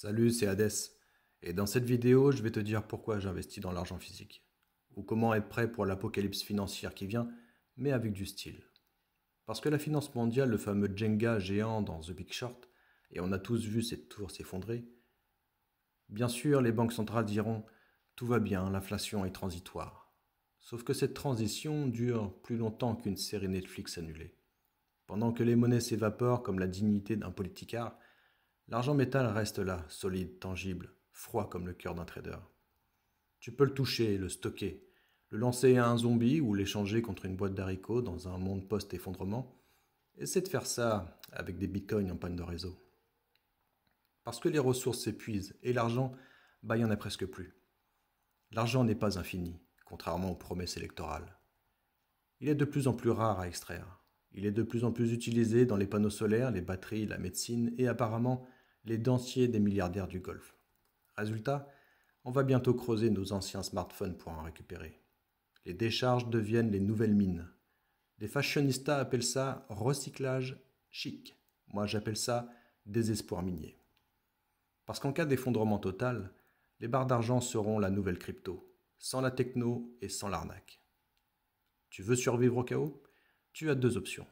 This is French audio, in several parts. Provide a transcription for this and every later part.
Salut, c'est Hades. Et dans cette vidéo, je vais te dire pourquoi j'investis dans l'argent physique. Ou comment être prêt pour l'apocalypse financière qui vient, mais avec du style. Parce que la finance mondiale, le fameux Jenga géant dans The Big Short, et on a tous vu cette tour s'effondrer, bien sûr, les banques centrales diront « tout va bien, l'inflation est transitoire ». Sauf que cette transition dure plus longtemps qu'une série Netflix annulée. Pendant que les monnaies s'évaporent comme la dignité d'un politicard, l'argent métal reste là, solide, tangible, froid comme le cœur d'un trader. Tu peux le toucher, le stocker, le lancer à un zombie ou l'échanger contre une boîte d'haricots dans un monde post-effondrement. Essaie de faire ça avec des bitcoins en panne de réseau. Parce que les ressources s'épuisent et l'argent, il n'y en a presque plus. L'argent n'est pas infini, contrairement aux promesses électorales. Il est de plus en plus rare à extraire. Il est de plus en plus utilisé dans les panneaux solaires, les batteries, la médecine et apparemment les dentiers des milliardaires du Golfe. Résultat, on va bientôt creuser nos anciens smartphones pour en récupérer. Les décharges deviennent les nouvelles mines. Les fashionistas appellent ça recyclage chic. Moi j'appelle ça désespoir minier. Parce qu'en cas d'effondrement total, les barres d'argent seront la nouvelle crypto, sans la techno et sans l'arnaque. Tu veux survivre au chaos ? Tu as deux options.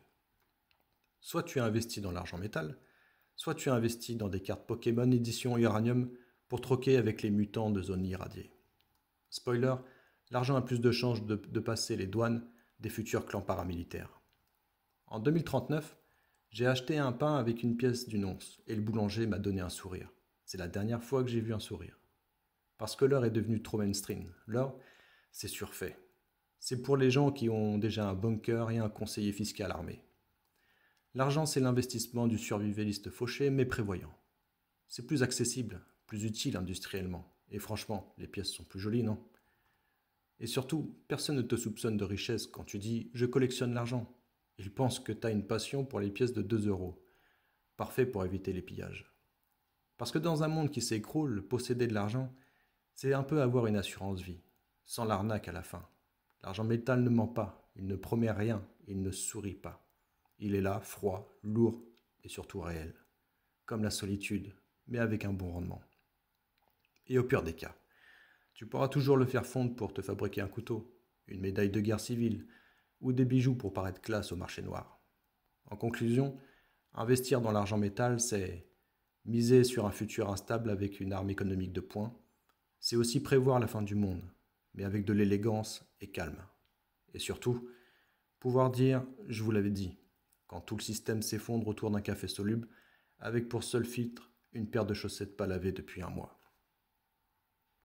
Soit tu investis dans l'argent métal, soit tu investis dans des cartes Pokémon édition Uranium pour troquer avec les mutants de zones irradiées. Spoiler, l'argent a plus de chances de passer les douanes des futurs clans paramilitaires. En 2039, j'ai acheté un pain avec une pièce d'une once et le boulanger m'a donné un sourire. C'est la dernière fois que j'ai vu un sourire. Parce que l'heure est devenue trop mainstream. L'heure, c'est surfait. C'est pour les gens qui ont déjà un bunker et un conseiller fiscal armé. L'argent, c'est l'investissement du survivaliste fauché mais prévoyant. C'est plus accessible, plus utile industriellement. Et franchement, les pièces sont plus jolies, non ? Et surtout, personne ne te soupçonne de richesse quand tu dis « je collectionne l'argent ». Ils pensent que tu as une passion pour les pièces de 2 euros. Parfait pour éviter les pillages. Parce que dans un monde qui s'écroule, posséder de l'argent, c'est un peu avoir une assurance vie, sans l'arnaque à la fin. L'argent métal ne ment pas, il ne promet rien, il ne sourit pas. Il est là, froid, lourd et surtout réel. Comme la solitude, mais avec un bon rendement. Et au pire des cas, tu pourras toujours le faire fondre pour te fabriquer un couteau, une médaille de guerre civile ou des bijoux pour paraître classe au marché noir. En conclusion, investir dans l'argent métal, c'est miser sur un futur instable avec une arme économique de poing. C'est aussi prévoir la fin du monde, mais avec de l'élégance et calme. Et surtout, pouvoir dire « je vous l'avais dit » quand tout le système s'effondre autour d'un café soluble, avec pour seul filtre une paire de chaussettes pas lavées depuis un mois.